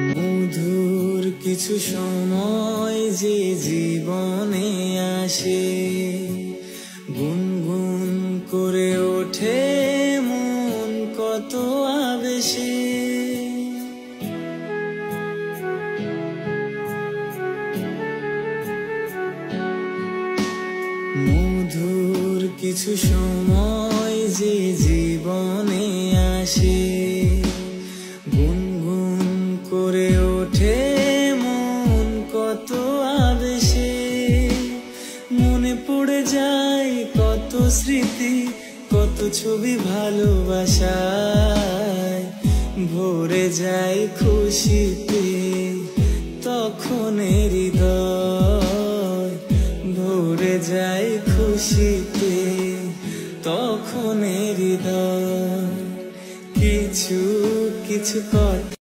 মধুর কিছু সময় যে জীবনে আসে, গুনগুন করে ওঠে মন কত আবেশে। মধুর কিছু সময় যে জীবনে আসে, গুনগুন করে ওঠে মন কত আবেশে। মনে পড়ে যায় কত স্মৃতি, কত ছবি ভালোবাসায়, ভরে যায় খুশিতে তখন হৃদয়, ভরে যায় খুশিতে তখন হৃদয়। কিছু কিছু কথা